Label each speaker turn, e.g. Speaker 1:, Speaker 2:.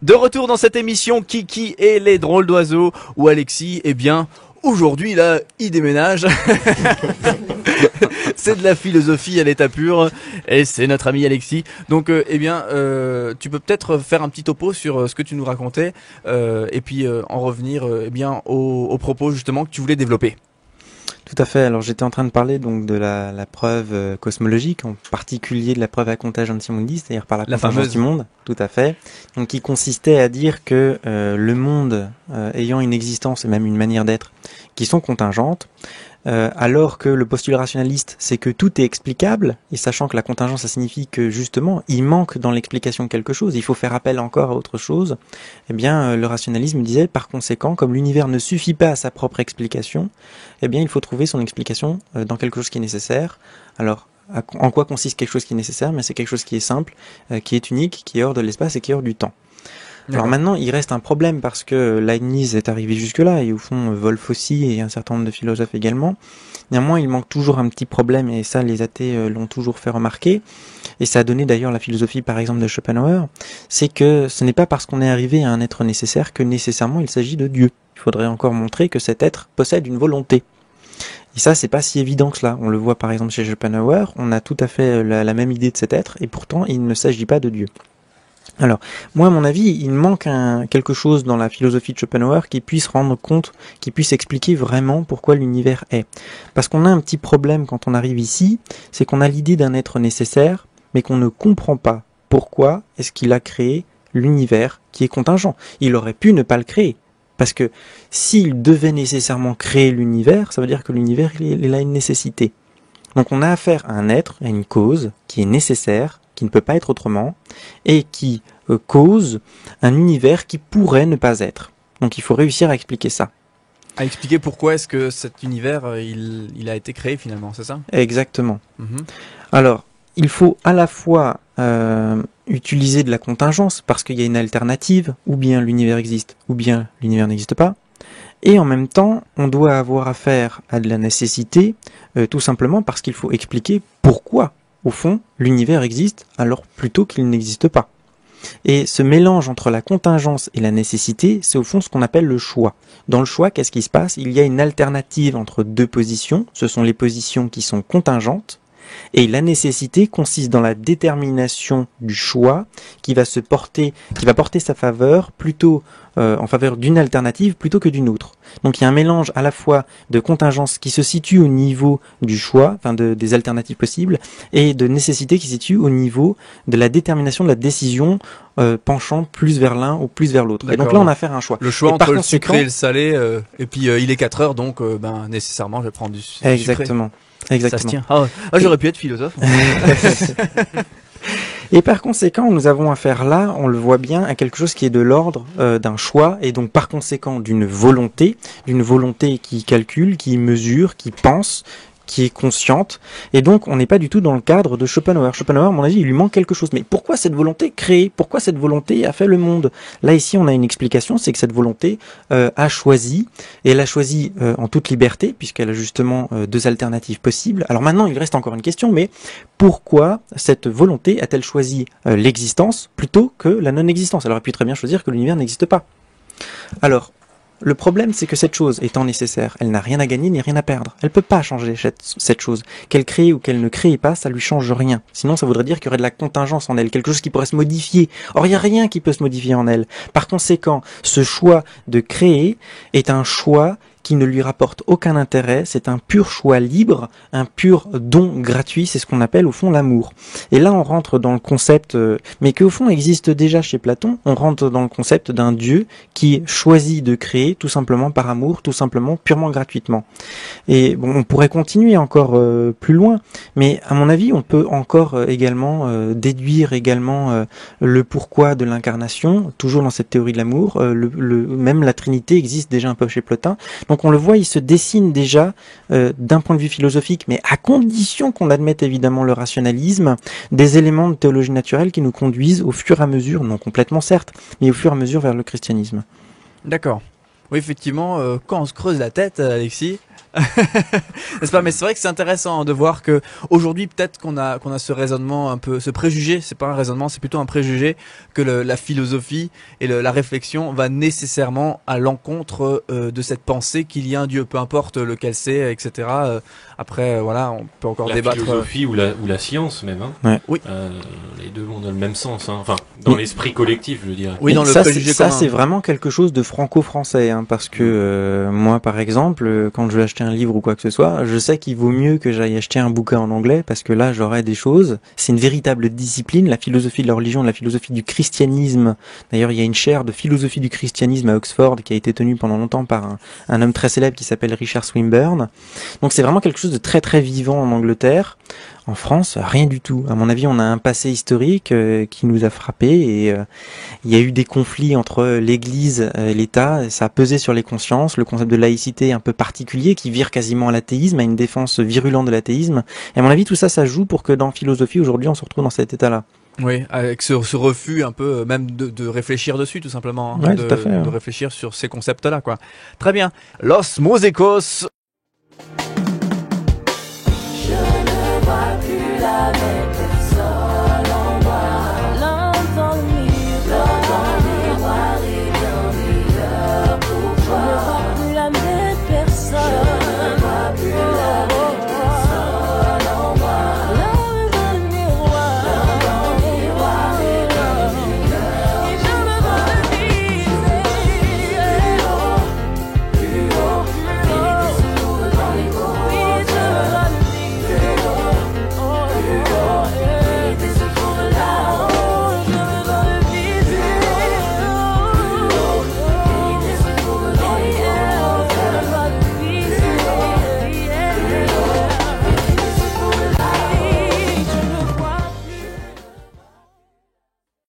Speaker 1: De retour dans cette émission Kiki et les drôles d'oiseaux, où Alexis, eh bien, aujourd'hui là, il déménage. C'est de la philosophie à l'état pur, et c'est notre ami Alexis. Donc, tu peux peut-être faire un petit topo sur ce que tu nous racontais, et puis en revenir, aux propos justement que tu voulais développer.
Speaker 2: Tout à fait. Alors j'étais en train de parler donc de la preuve cosmologique, en particulier de la preuve à comptage antimondiste, c'est-à-dire par la contingence
Speaker 1: fameuse
Speaker 2: du monde. Tout à fait. Donc qui consistait à dire que le monde ayant une existence et même une manière d'être qui sont contingentes, alors que le postulat rationaliste, c'est que tout est explicable, et sachant que la contingence, ça signifie que justement, il manque dans l'explication quelque chose, il faut faire appel encore à autre chose, eh bien, le rationalisme disait, par conséquent, comme l'univers ne suffit pas à sa propre explication, eh bien, il faut trouver son explication dans quelque chose qui est nécessaire. Alors, en quoi consiste quelque chose qui est nécessaire? Mais c'est quelque chose qui est simple, qui est unique, qui est hors de l'espace et qui est hors du temps. Alors maintenant, il reste un problème parce que Leibniz est arrivé jusque-là, et au fond, Wolff aussi, et un certain nombre de philosophes également. Néanmoins, il manque toujours un petit problème, et ça, les athées l'ont toujours fait remarquer, et ça a donné d'ailleurs la philosophie, par exemple, de Schopenhauer, c'est que ce n'est pas parce qu'on est arrivé à un être nécessaire que nécessairement il s'agit de Dieu. Il faudrait encore montrer que cet être possède une volonté. Et ça, c'est pas si évident que cela. On le voit par exemple chez Schopenhauer, on a tout à fait la même idée de cet être, et pourtant, il ne s'agit pas de Dieu. Alors, moi, à mon avis, il manque quelque chose dans la philosophie de Schopenhauer qui puisse rendre compte, qui puisse expliquer vraiment pourquoi l'univers est. Parce qu'on a un petit problème quand on arrive ici, c'est qu'on a l'idée d'un être nécessaire, mais qu'on ne comprend pas pourquoi est-ce qu'il a créé l'univers qui est contingent. Il aurait pu ne pas le créer. Parce que s'il devait nécessairement créer l'univers, ça veut dire que l'univers, il a une nécessité. Donc on a affaire à un être, à une cause qui est nécessaire, qui ne peut pas être autrement, et qui cause un univers qui pourrait ne pas être. Donc il faut réussir à expliquer ça.
Speaker 1: À expliquer pourquoi est-ce que cet univers, il a été créé finalement, c'est ça?
Speaker 2: Exactement. Alors, il faut à la fois utiliser de la contingence, parce qu'il y a une alternative, ou bien l'univers existe, ou bien l'univers n'existe pas, et en même temps, on doit avoir affaire à de la nécessité, tout simplement parce qu'il faut expliquer pourquoi, au fond, l'univers existe, alors plutôt qu'il n'existe pas. Et ce mélange entre la contingence et la nécessité, c'est au fond ce qu'on appelle le choix. Dans le choix, qu'est-ce qui se passe? Il y a une alternative entre deux positions, ce sont les positions qui sont contingentes, et la nécessité consiste dans la détermination du choix qui va porter sa faveur plutôt en faveur d'une alternative plutôt que d'une autre. Donc il y a un mélange à la fois de contingence qui se situe au niveau du choix, enfin des alternatives possibles, et de nécessité qui se situe au niveau de la détermination de la décision penchant plus vers l'un ou plus vers l'autre. Et donc là on a affaire à un choix.
Speaker 1: Le choix entre le sucré et le salé, et puis il est 4 heures, donc nécessairement je vais prendre du sucré.
Speaker 2: Exactement.
Speaker 1: Ça se tient. J'aurais pu être philosophe.
Speaker 2: Et par conséquent, nous avons affaire là, on le voit bien, à quelque chose qui est de l'ordre d'un choix, et donc par conséquent d'une volonté qui calcule, qui mesure, qui pense, qui est consciente, et donc on n'est pas du tout dans le cadre de Schopenhauer. Schopenhauer, à mon avis, il lui manque quelque chose. Mais pourquoi cette volonté créée? Pourquoi cette volonté a fait le monde? Là, ici, on a une explication, c'est que cette volonté a choisi, et elle a choisi en toute liberté, puisqu'elle a justement deux alternatives possibles. Alors maintenant, il reste encore une question, mais pourquoi cette volonté a-t-elle choisi l'existence plutôt que la non-existence? Elle aurait pu très bien choisir que l'univers n'existe pas. Alors, le problème, c'est que cette chose étant nécessaire, elle n'a rien à gagner ni rien à perdre. Elle peut pas changer cette chose. Qu'elle crée ou qu'elle ne crée pas, ça lui change rien. Sinon, ça voudrait dire qu'il y aurait de la contingence en elle, quelque chose qui pourrait se modifier. Or, il n'y a rien qui peut se modifier en elle. Par conséquent, ce choix de créer est un choix qui ne lui rapporte aucun intérêt, c'est un pur choix libre, un pur don gratuit, c'est ce qu'on appelle au fond l'amour. Et là on rentre dans le concept, mais qui au fond existe déjà chez Platon, on rentre dans le concept d'un Dieu qui choisit de créer tout simplement par amour, tout simplement purement gratuitement. Et bon, on pourrait continuer encore plus loin, mais à mon avis on peut encore également déduire également le pourquoi de l'incarnation, toujours dans cette théorie de l'amour, même la Trinité existe déjà un peu chez Plotin. Donc on le voit, il se dessine déjà d'un point de vue philosophique, mais à condition qu'on admette évidemment le rationalisme, des éléments de théologie naturelle qui nous conduisent au fur et à mesure, non complètement certes, mais au fur et à mesure vers le christianisme.
Speaker 1: D'accord. Oui, effectivement, quand on se creuse la tête, Alexis, N'est-ce pas? Mais c'est vrai que c'est intéressant de voir que aujourd'hui peut-être qu'on a ce raisonnement un peu, ce préjugé. C'est pas un raisonnement, c'est plutôt un préjugé que la philosophie et la réflexion va nécessairement à l'encontre de cette pensée qu'il y a un Dieu, peu importe lequel c'est, etc. Après, voilà, on peut encore débattre.
Speaker 3: La philosophie ou la science même. Hein.
Speaker 2: Ouais.
Speaker 1: Oui.
Speaker 3: Les deux vont dans le même sens. Hein. Enfin, dans l'esprit collectif, je dirais.
Speaker 1: Oui, dans le préjugé
Speaker 2: ça,
Speaker 1: commun.
Speaker 2: c'est vraiment quelque chose de franco-français, hein, parce que moi, par exemple, quand je vais acheter un livre ou quoi que ce soit, je sais qu'il vaut mieux que j'aille acheter un bouquin en anglais, parce que là, j'aurai des choses. C'est une véritable discipline, la philosophie de la religion, la philosophie du christianisme. D'ailleurs, il y a une chaire de philosophie du christianisme à Oxford qui a été tenue pendant longtemps par un homme très célèbre qui s'appelle Richard Swinburne. Donc, c'est vraiment quelque chose de très très vivant en Angleterre. En France, rien du tout. À mon avis, on a un passé historique qui nous a frappés et il y a eu des conflits entre l'Église et l'État. Et ça a pesé sur les consciences. Le concept de laïcité un peu particulier qui vire quasiment à l'athéisme, à une défense virulente de l'athéisme. Et à mon avis, tout ça, ça joue pour que dans philosophie, aujourd'hui, on se retrouve dans cet état-là.
Speaker 1: Oui, avec ce refus un peu, même de réfléchir dessus, tout simplement. Hein,
Speaker 2: ouais, tout à fait,
Speaker 1: de réfléchir sur ces concepts-là, quoi. Très bien. Los Músicos.
Speaker 4: Je ne vois plus la mer.